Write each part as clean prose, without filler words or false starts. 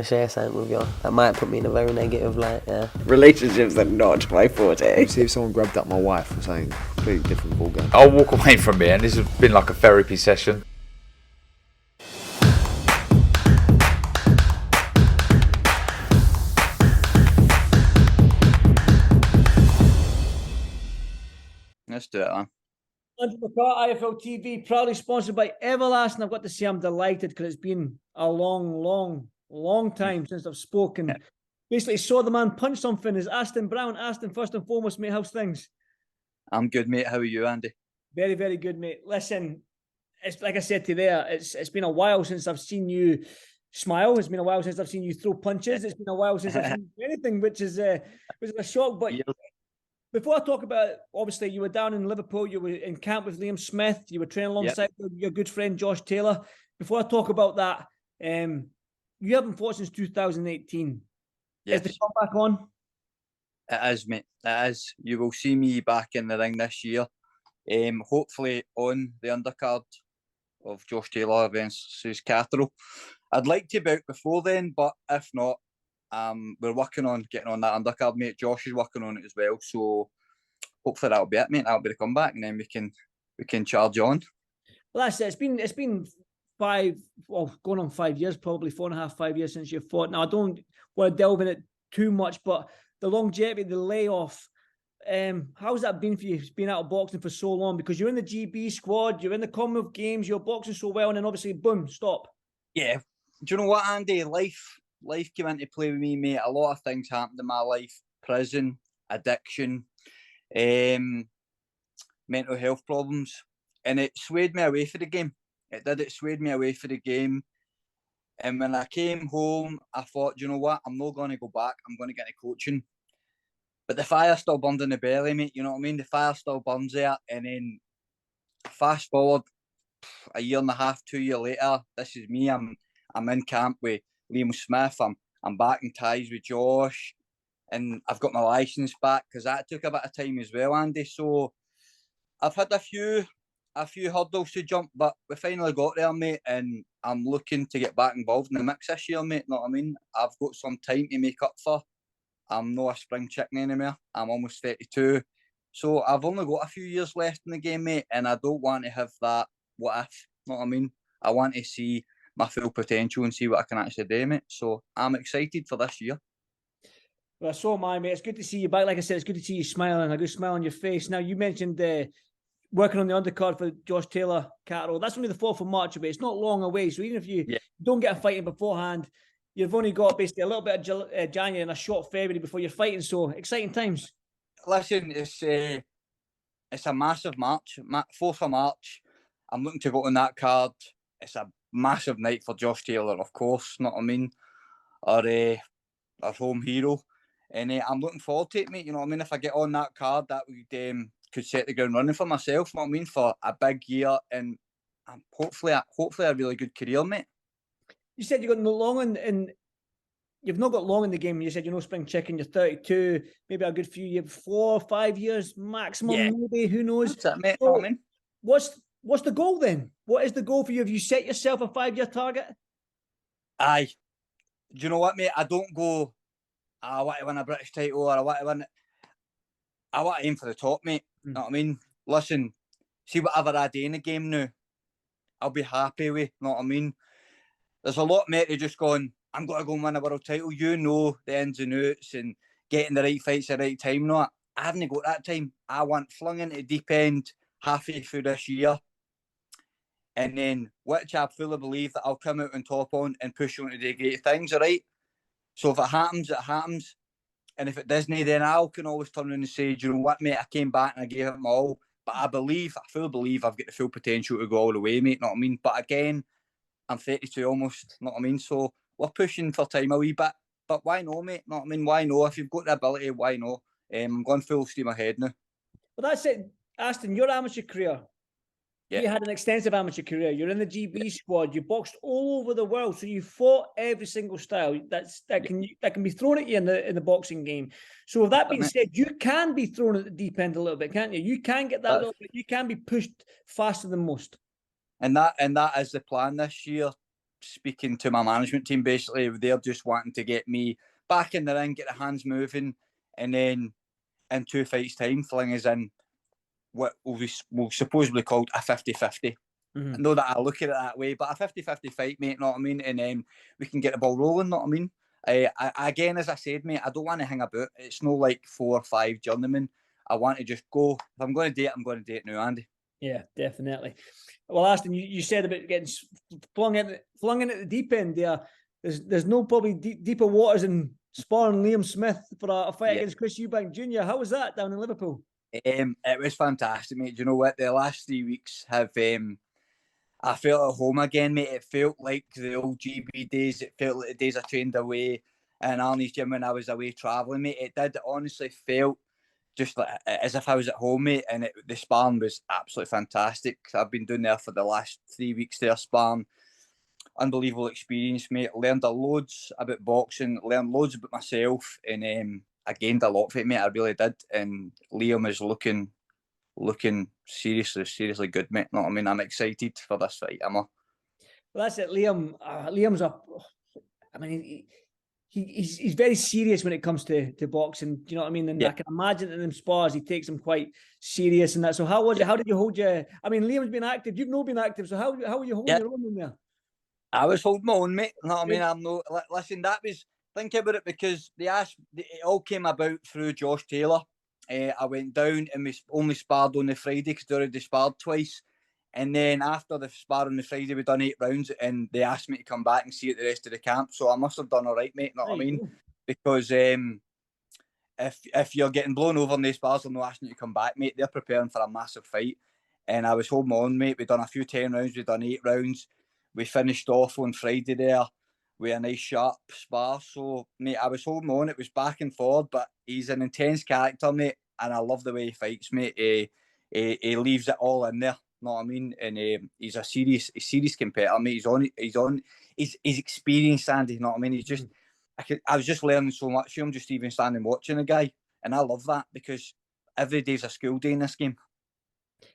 to share something with you. That might put me in a very negative light, yeah. Relationships are not my forte. See if someone grabbed up my wife or something completely different ballgame. I'll walk away from it, and this has been like a therapy session. Let's do it, man. McCART IFL TV, proudly sponsored by Everlasting. I've got to say I'm delighted because it's been a long time since I've spoken. Yeah. Basically saw the man punch something. Is Aston Brown. Aston, first and foremost, mate, how's things? I'm good, mate. How are you, Andy? Very, very good, mate. Listen, it's like I said to you there, it's been a while since I've seen you smile. It's been a while since I've seen you throw punches. It's been a while since I've seen you do anything, which is a shock. But before I talk about it, obviously you were down in Liverpool, you were in camp with Liam Smith, you were training alongside your good friend Josh Taylor. Before I talk about that, you haven't fought since 2018. Yes. Is the comeback on? It is, mate. It is. You will see me back in the ring this year. Hopefully on the undercard of Josh Taylor versus Catterall. I'd like to be out before then, but if not, we're working on getting on that undercard, mate. Josh is working on it as well, so hopefully that'll be it, mate. That'll be the comeback, and then we can charge on. Well, that's it. It's been going on 5 years, probably 4.5, 5 years since you've fought. Now I don't want to delve in it too much, but the longevity, the layoff, how's that been for you? Being out of boxing for so long, because you're in the GB squad, you're in the Commonwealth Games, you're boxing so well, and then obviously boom, stop. Yeah. Do you know what, Andy? Life came into play with me, mate. A lot of things happened in my life: prison, addiction, mental health problems, and it swayed me away from the game. It swayed me away from the game. And when I came home, I thought, you know what? I'm not going to go back. I'm going to get into coaching. But the fire still burned in the belly, mate. You know what I mean? The fire still burns there. And then fast forward a year and a half, 2 years later, this is me. I'm in camp with Liam Smith. I'm back in ties with Josh. And I've got my licence back because that took a bit of time as well, Andy. So I've had a few hurdles to jump, but we finally got there, mate, and I'm looking to get back involved in the mix this year, mate. Know what I mean? I've got some time to make up for. I'm not a spring chicken anymore. I'm almost 32. So I've only got a few years left in the game, mate, and I don't want to have that what if. Know what I mean? I want to see my full potential and see what I can actually do, mate. So I'm excited for this year. Well, so am I, mate. It's good to see you back. Like I said, it's good to see you smiling, a good smile on your face. Now, you mentioned working on the undercard for Josh Taylor, Catterall. That's only the 4th of March away. It's not long away. So even if you don't get a fighting beforehand, you've only got basically a little bit of January and a short February before you're fighting. So exciting times. Listen, it's a massive March. 4th of March. I'm looking to go on that card. It's a massive night for Josh Taylor, of course. Know what I mean? Our home hero. And I'm looking forward to it, mate. You know what I mean? If I get on that card, that would could set the ground running for myself. You know what I mean? For a big year and hopefully a really good career, mate. You said you got no long in you've not got long in the game. You said you're no spring chicken. You're 32, maybe a good few years, 4 or 5 years maximum, maybe. Who knows? That's it, mate. So, know what I mean? What's the goal then? What is the goal for you? Have you set yourself a 5-year target? Aye. Do you know what, mate? I don't go, I want to win a British title or I want to aim for the top, mate. You know what I mean? Listen, see whatever I do in the game now, I'll be happy with. You know what I mean? There's a lot, mate, of just going, I'm going to go and win a world title. You know the ins and outs and getting the right fights at the right time. No, I haven't got that time. I want flung into the deep end halfway through this year. And then, which I fully believe that I'll come out on top on and push on to do great things, all right? So if it happens, it happens. And if it doesn't, then I can always turn around and say, do you know what, mate, I came back and I gave it my all. But I fully believe I've got the full potential to go all the way, mate, know what I mean? But again, I'm 32 almost, know what I mean? So we're pushing for time a wee bit. But why no, mate? Know what I mean? Why no? If you've got the ability, why no? I'm going full steam ahead now. Well, that's it. Aston, your amateur career. Yeah. You had an extensive amateur career. You're in the GB squad. You boxed all over the world, so you fought every single style that can be thrown at you in the boxing game. So with that being said, you can be thrown at the deep end a little bit, can't you? You can get that little bit. You can be pushed faster than most. And that is the plan this year, speaking to my management team, basically, they're just wanting to get me back in the ring, get the hands moving, and then in 2 fights' time, fling us in what will supposedly called a 50-50. I know that I look at it that way, but a 50-50 fight, mate, know what I mean? And we can get the ball rolling, know what I mean? Again, as I said, mate, I don't want to hang about. It's no like 4 or 5 journeymen. I want to just go. If I'm going to do it, I'm going to do it now, Andy. Yeah, definitely. Well, Aston, you said about getting flung in at the deep end there. There's no probably deeper waters in sparring Liam Smith for a fight against Chris Eubank Jr. How was that down in Liverpool? It was fantastic, mate. Do you know what? The last 3 weeks have I felt at home again, mate. It felt like the old GB days. It felt like the days I trained away in Arnie's gym when I was away travelling, mate. It did honestly felt just like as if I was at home, mate. And the sparring was absolutely fantastic. I've been doing there for the last 3 weeks there, sparring. Unbelievable experience, mate. Learned loads about boxing, learned loads about myself, and I gained a lot from it, mate. I really did. And Liam is looking seriously good, mate. Know what I mean? I'm excited for this fight, am I? Well, that's it, Liam. Liam's up. I mean, he's very serious when it comes to boxing. Do you know what I mean? And I can imagine in them spars he takes them quite serious and that. So how was it? How did you hold your? I mean, Liam's been active. You've not been active. So how were you holding your own in there? I was holding my own, mate. You know what I mean? I'm no. Listen, that was think about it because it all came about through Josh Taylor. I went down and we only sparred on the Friday because they already sparred twice. And then after the spar on the Friday, we done 8 rounds and they asked me to come back and see it the rest of the camp. So I must have done all right, mate. Know what I mean? Because if you're getting blown over in these spars, they're not asking you to come back, mate. They're preparing for a massive fight. And I was holding my own, mate. We done a few 10 rounds. We done 8 rounds. We finished off on Friday there with a nice sharp spar. So, mate, I was holding my own. It was back and forward, but he's an intense character, mate. And I love the way he fights, mate. He leaves it all in there. Know what I mean? And he's a serious competitor, mate. He's experienced, Andy. You know what I mean? He's just, I was just learning so much from him, just even standing watching the guy, and I love that because every day's a school day in this game.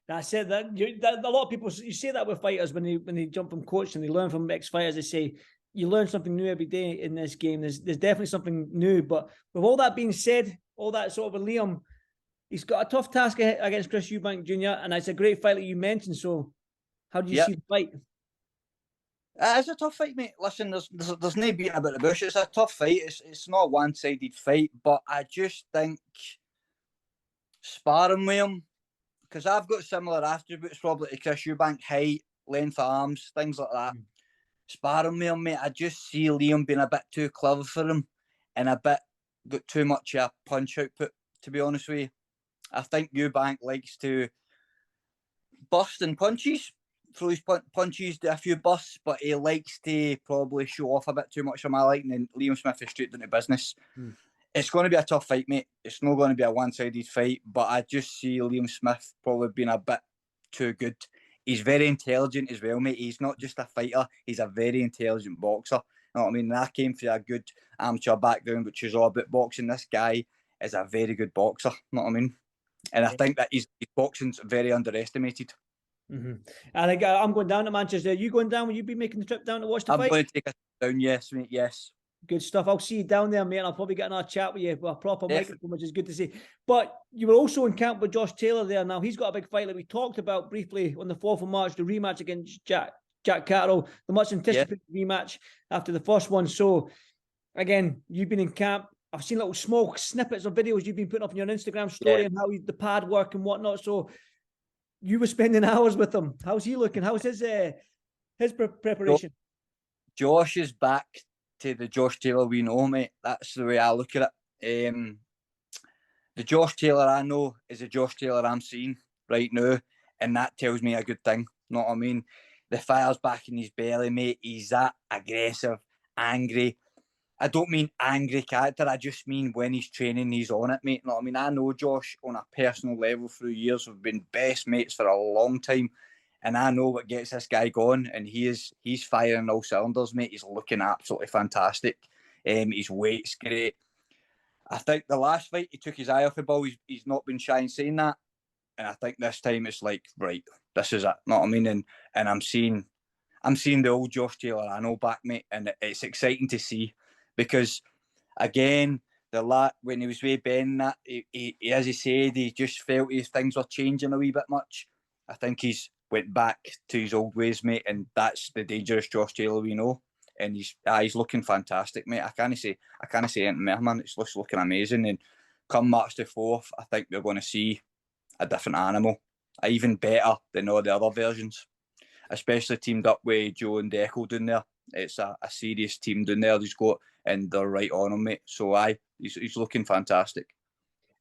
That's it. That a lot of people you say that with fighters when they jump from coach and they learn from ex-fighters. They say you learn something new every day in this game. There's definitely something new. But with all that being said, all that sort of with Liam, he's got a tough task against Chris Eubank Jr. and it's a great fight that you mentioned. So, how do you see the fight? It's a tough fight, mate. Listen, there's no beating about the bush. It's a tough fight. It's not a one-sided fight, but I just think sparring with him, because I've got similar attributes probably to Chris Eubank, height, length of arms, things like that. Sparring with him, mate, I just see Liam being a bit too clever for him and a bit got too much punch output, to be honest with you. I think Eubank likes to bust in punches, throw his punches, do a few busts, but he likes to probably show off a bit too much for my liking, and Liam Smith is straight into business. It's going to be a tough fight, mate. It's not going to be a one-sided fight, but I just see Liam Smith probably being a bit too good. He's very intelligent as well, mate. He's not just a fighter. He's a very intelligent boxer. You know what I mean? And I came from a good amateur background, which is all about boxing. This guy is a very good boxer. You know what I mean? And I think that his boxing's very underestimated. I think I'm going down to Manchester. Are you going down? Will you be making the trip down to watch the fight? I'm going to take a down, yes, mate, yes. Good stuff. I'll see you down there, mate. And I'll probably get another chat with you with a proper microphone, which is good to see. But you were also in camp with Josh Taylor there. Now, he's got a big fight that we talked about briefly on the 4th of March, the rematch against Jack Carroll, the much anticipated rematch after the first one. So, again, you've been in camp. I've seen little small snippets of videos you've been putting up on your Instagram story and how the pad work and whatnot. So, you were spending hours with him. How's he looking? How's his preparation? Josh is back to the Josh Taylor we know, mate. That's the way I look at it. The Josh Taylor I know is the Josh Taylor I'm seeing right now, and that tells me a good thing. Know what I mean? The fire's back in his belly, mate. He's that aggressive, angry. I don't mean angry character. I just mean when he's training, he's on it, mate. Know what I mean? I know Josh on a personal level through years. We've been best mates for a long time. And I know what gets this guy going, and he's firing all cylinders, mate. He's looking absolutely fantastic. His weight's great. I think the last fight he took his eye off the ball. He's not been shy in saying that, and I think this time it's like, right, this is it. Know what I mean? And I'm seeing I'm seeing the old Josh Taylor I know back, mate, and it's exciting to see because, again, the lad when he was with Ben, that he as he said, he just felt his things were changing a wee bit much. I think he's went back to his old ways, mate, and that's the dangerous Josh Taylor we know. And he's looking fantastic, mate. I can't say anything more, man. It's just looking amazing. And come March the 4th, I think we're going to see a different animal, even better than all the other versions. Especially teamed up with Joe and Deco down there. It's a serious team down there he's got, and they're right on him, mate. So he's looking fantastic.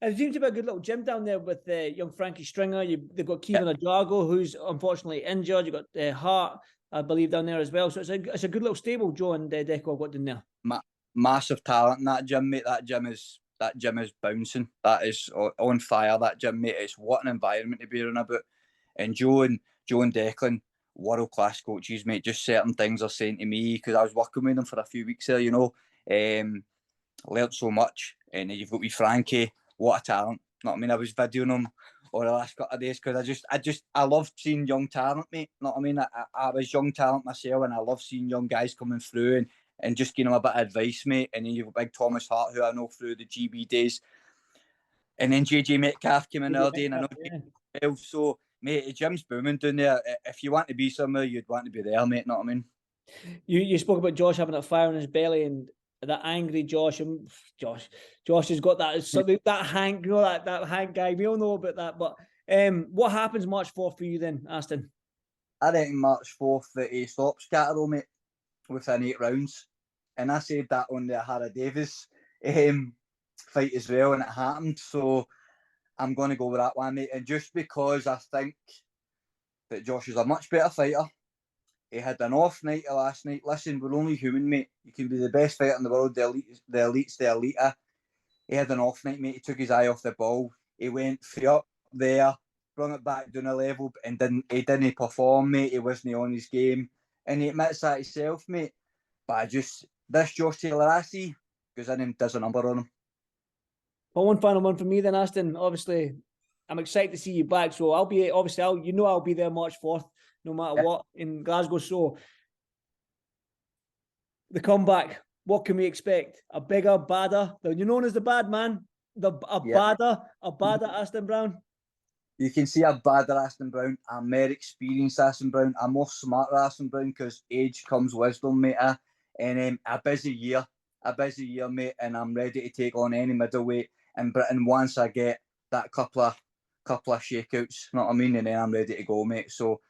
And it seems to be a good little gym down there with young Frankie Stringer. They've got Kevin Adrago, who's unfortunately injured. You've got Hart, I believe, down there as well. So it's a good little stable Joe and Deco have got down there. Massive talent in that gym, mate. That gym is bouncing. That is on fire, that gym, mate. It's what an environment to be around about. And Joe and Declan, world-class coaches, mate. Just certain things are saying to me, because I was working with them for a few weeks there, learnt so much. And you've got with Frankie, what a talent. Know what I mean? I was videoing him over the last couple of days because I love seeing young talent, mate. Know what I mean? I was young talent myself, and I love seeing young guys coming through and just giving them a bit of advice, mate. And then you've got big Thomas Hart, who I know through the GB days. And then JJ Metcalf came in the other day, and I know so, mate, the gym's booming down there. If you want to be somewhere, you'd want to be there, mate. Know what I mean? You spoke about Josh having a fire in his belly, and that angry Josh, and Josh has got that Hank, that Hank guy. We all know about that. But what happens March 4th for you then, Aston? I reckon March 4th that he stops Catterall, mate, within 8 rounds. And I said that on the Harry Davis fight as well, and it happened. So I'm going to go with that one, mate. And just because I think that Josh is a much better fighter. He had an off night last night. Listen, we're only human, mate. You can be the best fighter in the world, the elite's the elite. He had an off night, mate. He took his eye off the ball. He went up there, brought it back down a level, and he didn't perform, mate. He wasn't on his game. And he admits that himself, mate. But this Josh Taylor I see goes in and does a number on him. Well, one final one for me then, Aston. Obviously, I'm excited to see you back. So I'll be there March 4th. No matter what, in Glasgow. So the comeback, what can we expect? A bigger, badder? You're known as the bad man. Badder Aston Brown. You can see a badder Aston Brown, a more experienced Aston Brown, a more smarter Aston Brown, because age comes wisdom, mate. And a busy year, mate. And I'm ready to take on any middleweight in Britain once I get that couple of shakeouts. You know what I mean? And then I'm ready to go, mate. So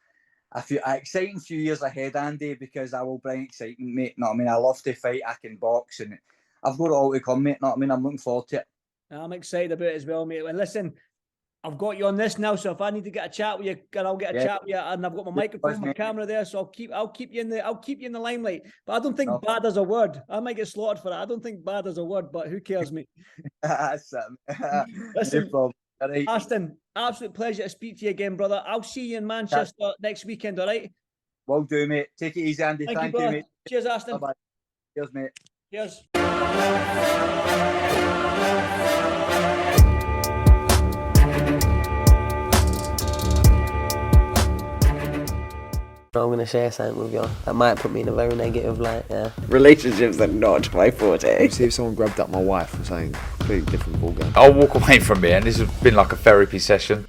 I feel an exciting few years ahead, Andy, because I will bring excitement, mate. Know what I mean? I love to fight, I can box, and I've got it all to come, mate. Know what I mean? I'm looking forward to it. I'm excited about it as well, mate. And listen, I've got you on this now, so if I need to get a chat with you, I'll get a chat with you. And I've got my microphone, my camera there, so I'll keep you in the limelight. But I don't think bad is a word. I might get slaughtered for that. I don't think bad is a word, but who cares, mate? That's Listen, no right. Aston, absolute pleasure to speak to you again, brother. I'll see you in Manchester next weekend, all right? Will do, mate. Take it easy, Andy. Thank you, mate. Cheers, Aston. Bye-bye. Cheers, mate. Cheers. I'm going to share something with you. That might put me in a very negative light, yeah. Relationships are not my forte. See if someone grabbed up my wife or something, completely different ballgame. I'll walk away from it, and this has been like a therapy session.